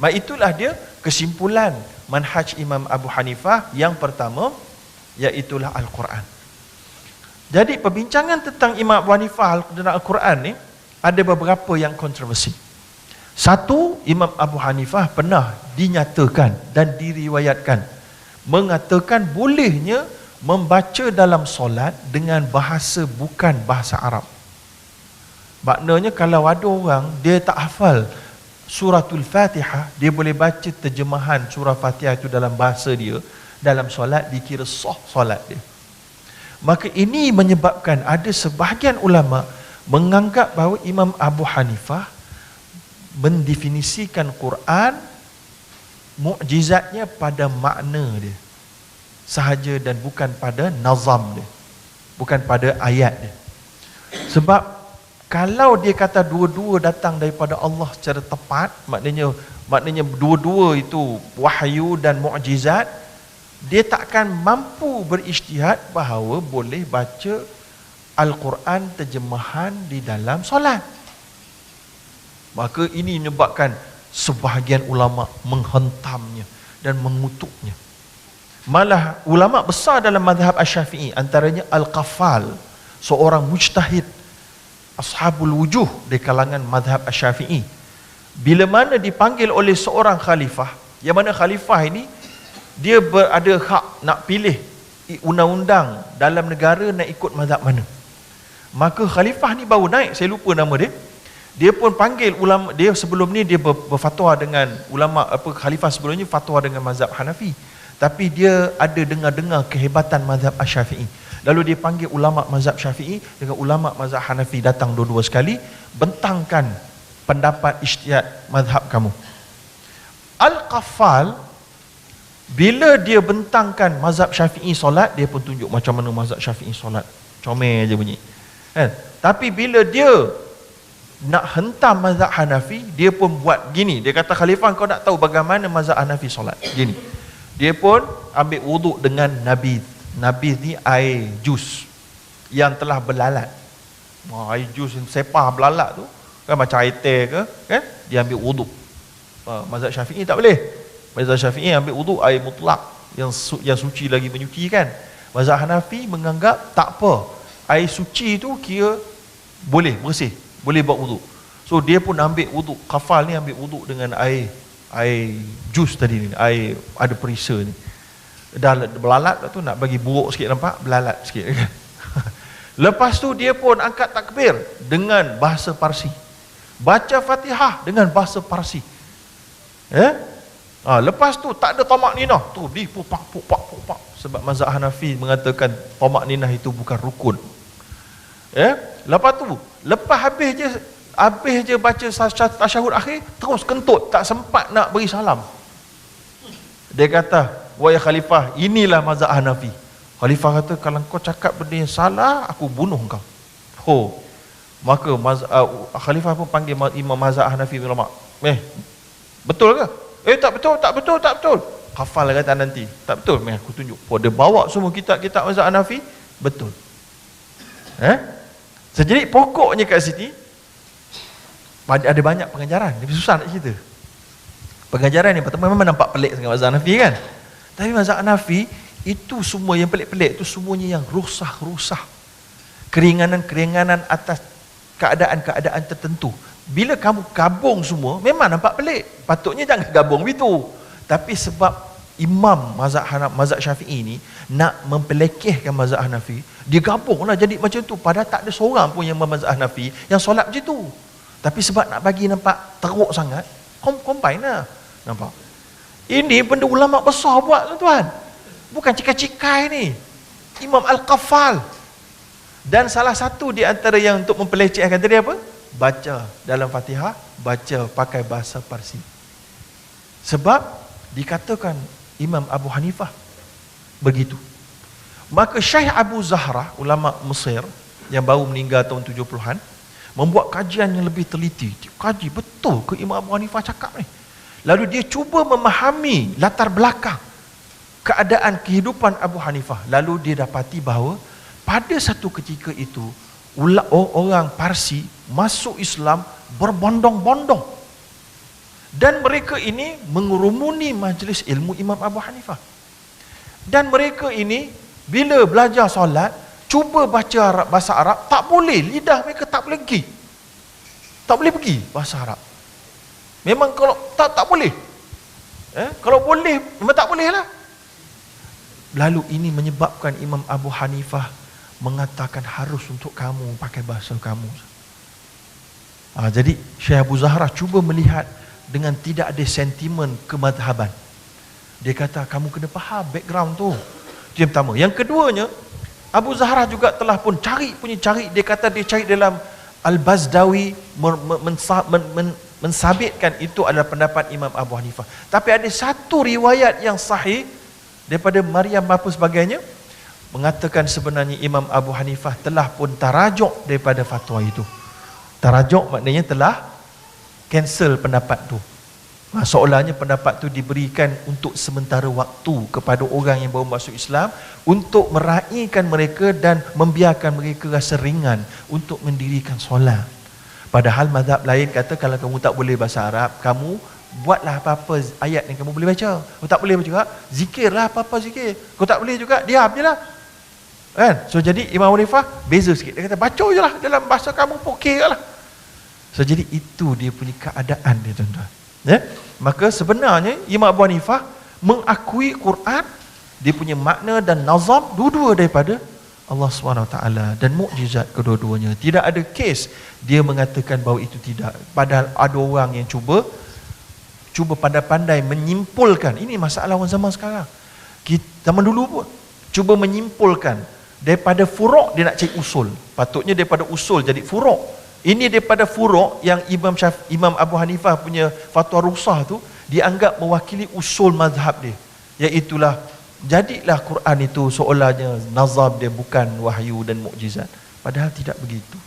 Maka itulah dia kesimpulan manhaj Imam Abu Hanifah yang pertama, iaitulah Al-Quran. Jadi perbincangan tentang Imam Abu Hanifah tentang Al-Quran ni ada beberapa yang kontroversi. Satu, Imam Abu Hanifah pernah dinyatakan dan diriwayatkan mengatakan bolehnya membaca dalam solat dengan bahasa bukan bahasa Arab. Maknanya kalau ada orang dia tak hafal suratul Fatihah, dia boleh baca terjemahan surah Fatihah itu dalam bahasa dia dalam solat, dikira sah solat dia. Maka ini menyebabkan ada sebahagian ulama menganggap bahawa Imam Abu Hanifah mendefinisikan Quran mukjizatnya pada makna dia sahaja dan bukan pada nazam dia, bukan pada ayat dia. Sebab kalau dia kata dua-dua datang daripada Allah secara tepat, maknanya dua-dua itu wahyu dan mukjizat, dia takkan mampu berijtihad bahawa boleh baca Al-Quran terjemahan di dalam solat. Maka ini menyebabkan sebahagian ulama menghentamnya dan mengutuknya. Malah ulama besar dalam mazhab Asy-Syafi'i, antaranya Al-Qaffal, seorang mujtahid ashabul wujuh di kalangan mazhab Asy-Syafi'i, bila mana dipanggil oleh seorang khalifah, yang mana khalifah ini dia berada hak nak pilih undang-undang dalam negara nak ikut mazhab mana. Maka khalifah ni baru naik, saya lupa nama dia. Dia pun panggil ulama, dia sebelum ni dia berfatwa dengan ulama, khalifah sebelumnya fatwa dengan mazhab Hanafi. Tapi dia ada dengar-dengar kehebatan mazhab Asy-Syafi'i. Lalu dia panggil ulama mazhab Syafi'i dengan ulama mazhab Hanafi, datang dua-dua sekali, bentangkan pendapat ijtihad mazhab kamu. Al-Qaffal bila dia bentangkan mazhab Syafi'i solat, dia pun tunjuk macam mana mazhab Syafi'i solat. Comel je bunyi. Kan? Tapi bila dia nak hentam mazhab Hanafi, dia pun buat gini. Dia kata, khalifah, kau nak tahu bagaimana mazhab Hanafi solat? Gini. Dia pun ambil wuduk dengan nabidh. Nabidh ni air jus yang telah berlalat. Air jus yang sepah berlalat tu kan macam air teh ke, kan? Dia ambil wuduk. Mazhab Syafi'i tak boleh. Mazhab Syafi'i ambil wuduk air mutlak yang suci lagi menyucikan. Mazhab Hanafi menganggap tak apa, air suci tu kira boleh bersih, boleh buat wuduk. So dia pun ambil wuduk. Qaffal ni ambil wuduk dengan air jus tadi ni, air ada perisa ni. Dah belalat tu, nak bagi buruk sikit, nampak belalat sikit kan. Lepas tu dia pun angkat takbir dengan bahasa Parsi, baca Fatihah dengan bahasa Parsi. Lepas tu tak ada tamak ninah tu, di pupak. Sebab mazhab Hanafi mengatakan tamak ninah itu bukan rukun. Lepas tu habis je baca tasyahud akhir, terus kentut, tak sempat nak beri salam. Dia kata, wahai khalifah, inilah mazhab Hanafi. Khalifah kata, kalau kau cakap benda yang salah, aku bunuh kau. Maka khalifah pun panggil imam mazhab Hanafi ulama. Betul ke? Tak betul. Hafal kata nanti. Tak betul. Aku tunjuk. Dia bawa semua kitab-kitab mazhab Hanafi. Betul. Jadi pokoknya kat sini ada banyak pengajaran. Lebih susah nak cerita. Pengajaran yang pertama memang nampak pelik dengan mazhab Hanafi kan. Tapi mazhab Hanafi itu semua yang pelik-pelik itu semuanya yang rusah. Keringanan atas keadaan-keadaan tertentu. Bila kamu gabung semua, memang nampak pelik. Patutnya jangan gabung begitu. Tapi sebab imam mazhab Syafi'i ni nak mempelekehkan mazhab Hanafi, dia gabunglah jadi macam tu. Padahal tak ada seorang pun yang mazhab Hanafi yang solat macam tu. Tapi sebab nak bagi nampak teruk sangat, combine lah. Nampak? Ini benda ulama besar buat tuan. Bukan cikai-cikai ni. Imam Al-Qaffal. Dan salah satu di antara yang untuk mempelecehkan tadi apa? Baca dalam Fatihah, baca pakai bahasa Parsi. Sebab dikatakan Imam Abu Hanifah begitu. Maka Syekh Abu Zahra, ulama Mesir yang baru meninggal tahun 70-an, membuat kajian yang lebih teliti. Dia kaji betul ke Imam Abu Hanifah cakap ni. Lalu dia cuba memahami latar belakang keadaan kehidupan Abu Hanifah. Lalu dia dapati bahawa pada satu ketika itu orang Parsi masuk Islam berbondong-bondong. Dan mereka ini mengerumuni majlis ilmu Imam Abu Hanifah. Dan mereka ini bila belajar solat, cuba baca bahasa Arab, tak boleh, lidah mereka tak boleh pergi. Tak boleh pergi bahasa Arab. Memang kalau tak boleh. Kalau boleh, memang tak boleh lah. Lalu ini menyebabkan Imam Abu Hanifah mengatakan harus untuk kamu pakai bahasa kamu. Jadi Syekh Abu Zahra cuba melihat dengan tidak ada sentimen kemadhaban. Dia kata kamu kena faham background tu. Itu yang pertama. Yang keduanya, Abu Zahra juga telah pun cari. Dia kata dia cari dalam Al-Bazdawi mensabitkan itu adalah pendapat Imam Abu Hanifah. Tapi ada satu riwayat yang sahih daripada Maryam apa sebagainya mengatakan sebenarnya Imam Abu Hanifah telah pun tarajuk daripada fatwa itu. Tarajuk maknanya telah cancel pendapat tu. Seolahnya pendapat tu diberikan untuk sementara waktu kepada orang yang baru masuk Islam untuk meraihkan mereka dan membiarkan mereka rasa ringan untuk mendirikan solat. Padahal mazhab lain kata kalau kamu tak boleh bahasa Arab, kamu buatlah apa-apa ayat yang kamu boleh baca. Kau tak boleh baca, zikirlah apa-apa zikir. Kau tak boleh juga, diam je lah. Kan? So jadi Imam Abu Hanifah beza sikit. Dia kata baca je lah dalam bahasa kamu pun okey lah. So jadi itu dia punya keadaan dia, tuan-tuan. Maka sebenarnya Imam Abu Hanifah mengakui Quran, dia punya makna dan nazam dua-dua daripada Allah SWT dan mukjizat kedua-duanya. Tidak ada kes dia mengatakan bahawa itu tidak. Padahal ada orang yang cuba pandai-pandai menyimpulkan. Ini masalah orang zaman sekarang. Zaman dulu pun cuba menyimpulkan daripada furuk dia nak cari usul. Patutnya daripada usul jadi furuk. Ini daripada furuk yang Imam Abu Hanifah punya fatwa rukhsah tu dianggap mewakili usul mazhab dia. Iaitulah jadilah Quran itu seolahnya nazam dia bukan wahyu dan mukjizat. Padahal tidak begitu.